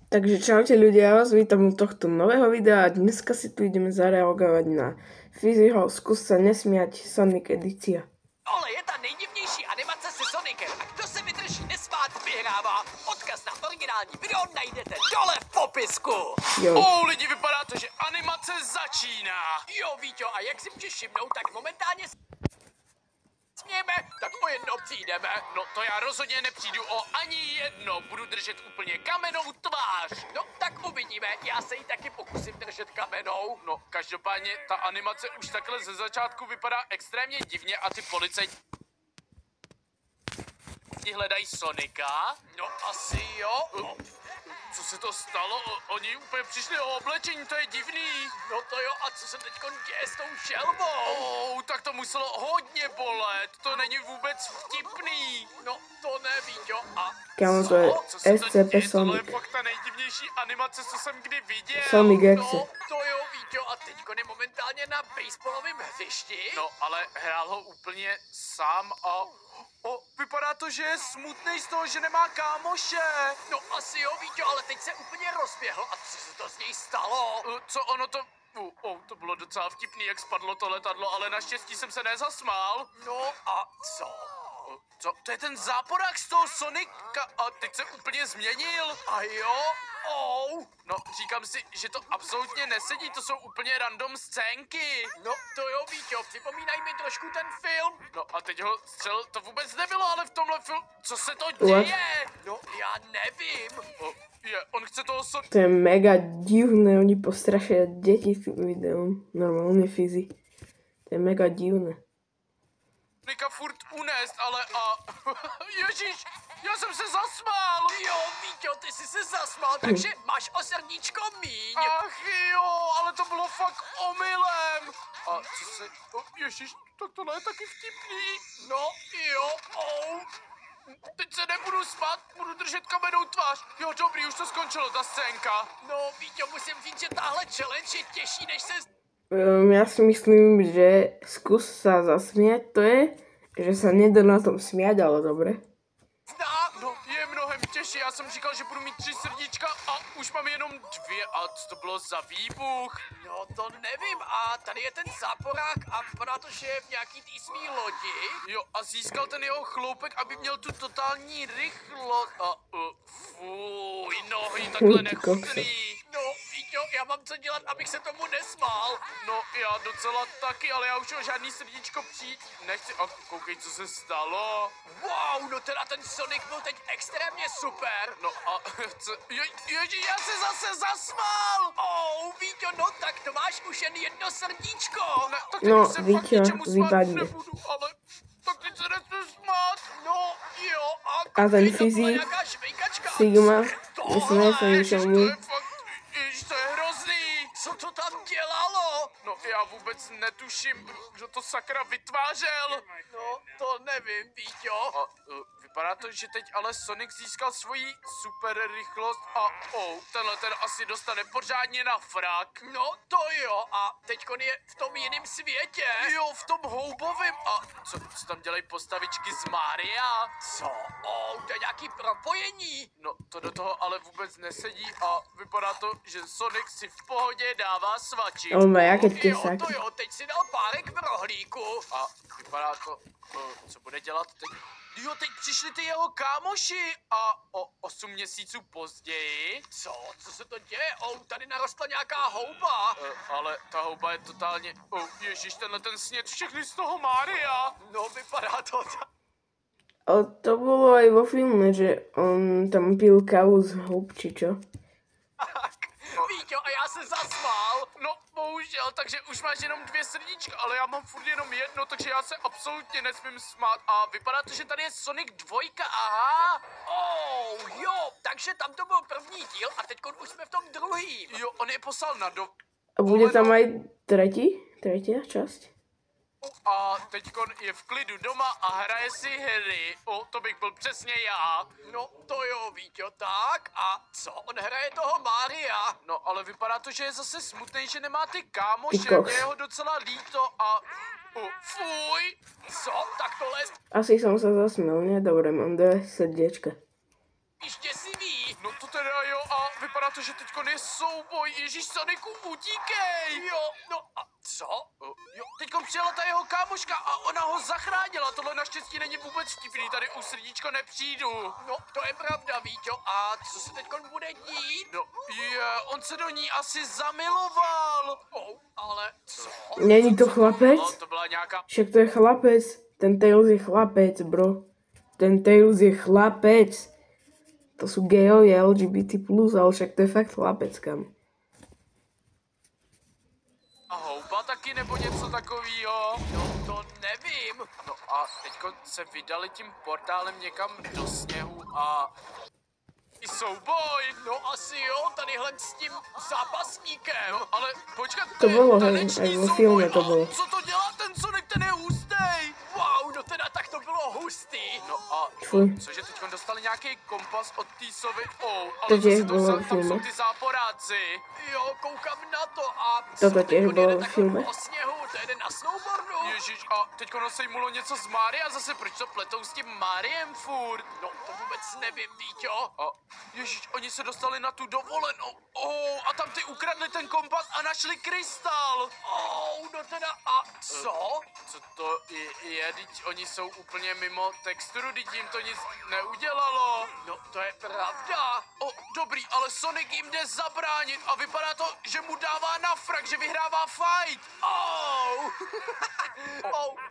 Takže čaute ľudia, ja vás vítam u tohto nového videa a dneska si tu ideme zareagovať na Fizzyho Skús sa nesmiať Sonic edícia. Tohle je ta nejdivnější animace se Sonicem a kdo se vydrží nesmát, vyhrává. Odkaz na originální video najdete dole v popisku. Lidi, vypadá to, že animace začíná. Jo, Víťo, a jak si můžeš všimnout, tak momentálně smějeme, tak o jedno přijdeme. No to já rozhodně nepřijdu o ani jedno. Budu držet úplně kamennou tvář. No, tak uvidíme, já se jí taky pokusím držet kamenou. No, každopádně ta animace už takhle ze začátku vypadá extrémně divně a ty policajti hledají Sonika. No, asi jo. Co se to stalo? Oni úplně přišli o oblečení, to je divný. No to jo, a co se teďko děje s tou šelmou? Tak to muselo hodně bolet. To není vůbec vtipný. No, to neví, jo. A Kámo, to je Co se to SCP děje? Tohle je Sonic. fakt ta nejdivnější animace, co jsem kdy viděl. Sonic no, Exe. to jo, Víťo, a teďko je momentálně na baseballovém hřišti. No, ale hrál ho úplně sám a... vypadá to, že je smutný z toho, že nemá kámoše. No asi jo, Víťo, ale teď se úplně rozběhl. A co se to z něj stalo? Co ono to... to bylo docela vtipný, jak spadlo to letadlo, ale naštěstí jsem se nezasmál. No a co? Co? To je ten záporák z toho Sonika a teď se úplně změnil. A jo? No, říkám si, že to absolutně nesedí, to jsou úplně random scénky. No to jo, Víťo, připomínají mi trošku ten film. No a teď ho střel, to vůbec nebylo, ale v tomhle filmu, co se to What? děje? No já nevím. On chce toho To je mega divné, oni postrašia deti s tým videom. Normálne Fizzy. To je mega divné. Sonika furt unést, ale Ježíš, já jsem se zasmál. Jo, Víťo, ty jsi se zasmál, takže máš o srdíčko míň. Ach jo, ale to bylo fakt omylem. A co se... Ježíš, tak tohle je taky vtipný. No jo, Teď se nebudu spát, budu držet kamennou tvář. Jo, dobrý, už to skončilo, ta scénka. No, Víťo, musím říct, že tahle challenge je těžší, než se Ja si myslím, že skús sa zasmiať, to je, že sa nedá na tom smiať, ale dobre. zdá. No, je mnohem těžší, já jsem říkal, že budu mít 3 srdíčka a už mám jenom 2. A co to bylo za výbuch? No to nevím, a tady je ten záporák a vypadá to, že je v nějaký té svý lodi. Jo, a získal ten jeho chloupek, aby měl tu totální rychlost. A fuj, nohy takhle nechutný. No, Víťo, já mám co dělat, abych se tomu nesmál. No, já docela taky, ale já už o žádný srdíčko přijít nechci. A koukej, co se stalo. Wow, no teda ten Sonic byl teď extrémně super. No a ježi, já se zase zasmál. Víťo, no tak to máš už jen jedno srdíčko. Ne, tak No, už se fakt Víťo, ničemu smát vypadni. nebudu, ale tak teď se nesmím smát. No jo, A ten koukej, to byla Fizzy, nějaká švejkačka. Sigma, Tohle, nesmie sa Ježiš, to ničomu. je fakt, ježiš, to je hrozný. co to tam dělalo? No, já vůbec netuším, kdo to sakra vytvářel. No, to nevím, Víťo. A vypadá to, že teď ale Sonic získal svoji super rychlost a tenhle ten asi dostane pořádně na frak. No, to jo, a teďkon je v tom jiném světě. Jo, v tom houbovém. A co tam dělají postavičky z Mária? Co? To je nějaký propojení. No, to do toho ale vůbec nesedí a vypadá to, že Sonic si v pohodě dává svačičku. On má jaké Jo, kesáky. to jo, teď si dal párek v rohlíku. A vypadá to, co bude dělat teď? Jo, teď přišli ty jeho kámoši a o 8 měsíců později. Co se to děje? Tady narostla nějaká houba. Ale ta houba je totálně... ježiš, tenhle ten sněd všechny z toho Mária. No, vypadá to tak. Ale to bolo aj vo filme, že on tam pil kávu z húb, či čo? Víťo, a já se zasmál. No, bohužel, takže už máš jenom 2 srdíčka, ale já mám furt jenom 1, takže já se absolutně nesmím smát. A vypadá to, že tady je Sonic 2, aha. Jo, takže tam to byl první díl a teď už jsme v tom druhým. Jo, on je poslal na A bude tam aj tretia časť? A teďkon je v klidu doma a hraje si hry. To bych byl přesně já. No, to jo, Víťo, tak. A co? On hraje toho Mária. No, ale vypadá to, že je zase smutný, že nemá ty kámoše. Ty koks. Mě je ho docela líto a... fuj! Co? Tak tohle je... Asi som sa zasmiel, nie? Dobre, mám 2 srdiečka. děsivý. No to teda jo, a vypadá to, že teďko je souboj. Ježíš, Soniku, utíkej! Jo, no a co? Jo, teďko přijela ta jeho kámoška a ona ho zachránila. Tohle naštěstí není vůbec vtipný, tady u srdíčka nepřijdu. No, to je pravda, Víťo. A co se teďko bude dít? No, on se do ní asi zamiloval. Ale co? Není to chlapec? No, to byla nějaká... Však to je chlapec. Ten Tails je chlapec, bro. Ten Tails je chlapec. To sú gejovia LGBT+, ale však to je fakt chlapec, kam. A houba taky nebo něco takovýho? No, to nevím. No a teďko se vydali tím portálem někam do sněhu a... I souboj! No asi jo, tadyhle s tím zápasníkem. No ale počkat, To bylo, hej, taneční aj vo souboj. filme to bylo. Co to dělá ten Sonic, ten je hustej! Wow, no teda tak to bylo hustý. No a Fuj. cože teďko dostali nějaký kompas od té sovy? Ale To co tiež si to bolo vzal, v tam jsou filme. ty záporáci. Jo, koukám na to a... Toto co, tiež teďko bolo jede v takhle filme. po sněhu, to jede na snowboardu. Ježíš, a teďko nosejmulo něco z Máry a zase proč to pletou s tím Máriem furt? No, to vůbec nevím, Víťo. A ježíš, oni se dostali na tu dovolenou. A tam ty ukradli ten kompas a našli krystal. No teda a co? Co to je, teď oni jsou úplně mimo texturu, teď jim to nic neudělalo. No, to je pravda. Dobrý, ale Sonic jim jde zabránit a vypadá to, že mu dává na frak, že vyhrává fight.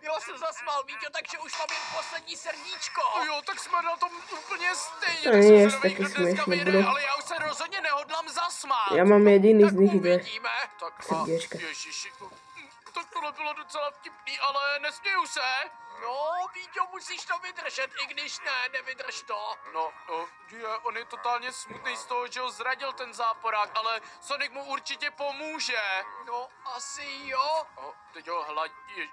Jo, jsem zasmál, Víťo, takže už mám jen poslední srdíčko. Jo, tak jsme na tom úplně stejně. To tak nie jsem je zvědavý, taky kdo dneska směšné, vyhraje, bro. ale já už se rozhodně nehodlám zasmát. Ja mám jediný z Tak nich dve. uvidíme. Tak Srdiečka. Ježiši, tak tohle bylo docela vtipný, ale nesměju se. No, Víťo, musíš to vydržet, i když ne, nevydrž to. No, on je totálně smutný z toho, že ho zradil ten záporák, ale Sonic mu určitě pomůže. No, asi jo. Teď ho hladí.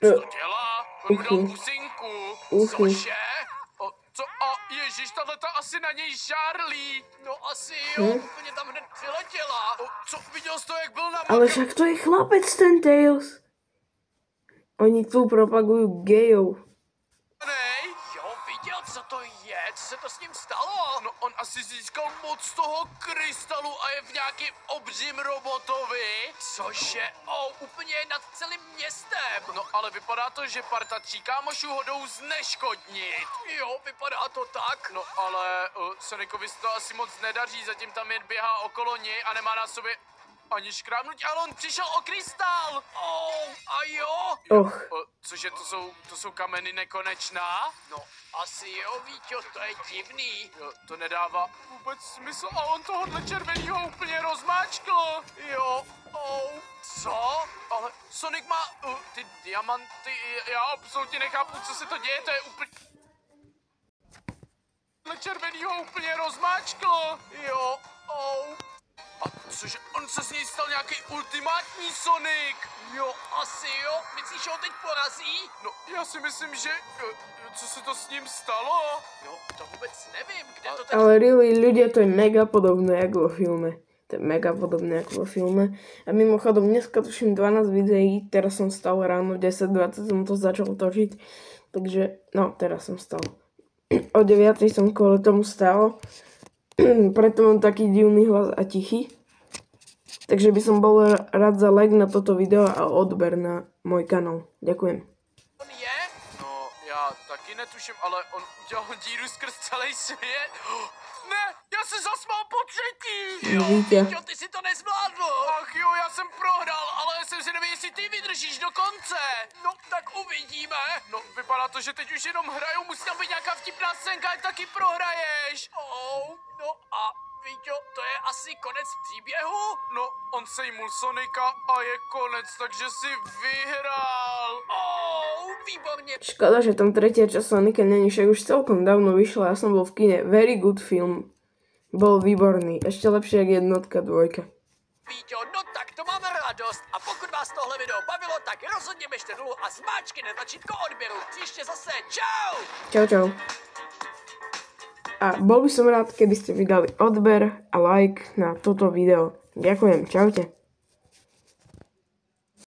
Co to dělá? On mu dal pusinku. Cože? Co? Ježíš, tahleta asi na něj žárlí. No, asi jo, úplně tam hned přiletěla. Co? Viděl jsi to, jak byl na Ale však to je chlapec, ten Tails. Oni tu propagujú gejov. Nej? Jo, viděl, co to je? Co se to s ním stalo? No, on asi získal moc toho krystalu a je v nějakým obřím robotovi. Cože? Úplně nad celým městem. No, ale vypadá to, že parta tří kámošů ho jdou zneškodnit. Jo, vypadá to tak. No, ale Sonicovi se to asi moc nedaří, zatím tam jen běhá okolo něj a nemá na sobě ani škrábnutí, ale on přišel o krystal. A jo? Cože, to jsou kameny nekonečná? No, asi jo, Víťo, to je divný. Jo, to nedává vůbec smysl a on tohohle červenýho úplně rozmáčkl. Jo, co? Ale Sonic má ty diamanty, já absolutně nechápu, co se to děje, to je úplně... Červenýho úplně rozmáčkl. Jo, A cože, on se z něj stal nějaký ultimátní Sonic. Jo, asi jo. Myslíš, že ho teď porazí? No, já si myslím, že... co se to s ním stalo? No, to vůbec nevím, kde to teď... Ale really, ľudia, to je mega podobné ako vo filme. To je mega podobné ako vo filme. A mimochodom, dneska tuším 12 videí, teraz som stal ráno v 10:20 som to začal točiť. Takže, no, teraz som stal. O 9 som kvôli tomu stal. Preto mám taký divný hlas a tichý. Takže by som bol rád za like na toto video a odber na môj kanál. Ďakujem. On je? No, já taky netuším, ale on udělal díru skrz celý svět. Ne, já se zasmál po třetí. Vidíte? Jo, ty si to nezvládl. Ach jo, já jsem prohrál, ale jsem si nevím, jestli ty vydržíš do konce. No, tak uvidíme. No, vypadá to, že teď už jenom hrajou, musí tam být nějaká vtipná scénka, ať taky prohraješ. No a Víťo, to je asi konec příběhu? No, on sejmul Sonika a je konec, takže si vyhrál. Výborně. Škoda, že tam tretia časť Sonika není, však už celkom dávno vyšla, ja som bol v kine. Very good film. Bol výborný, ešte lepšie jak jednotka, dvojka. Víťo, no tak to máme radost. A pokud vás tohle video bavilo, tak rozhodně běžte dolů a zmáčkněte tlačítko odběru. Příště zase čau! Čau, čau. A bol by som rád, keby ste vydali odber a like na toto video. Ďakujem, čaute.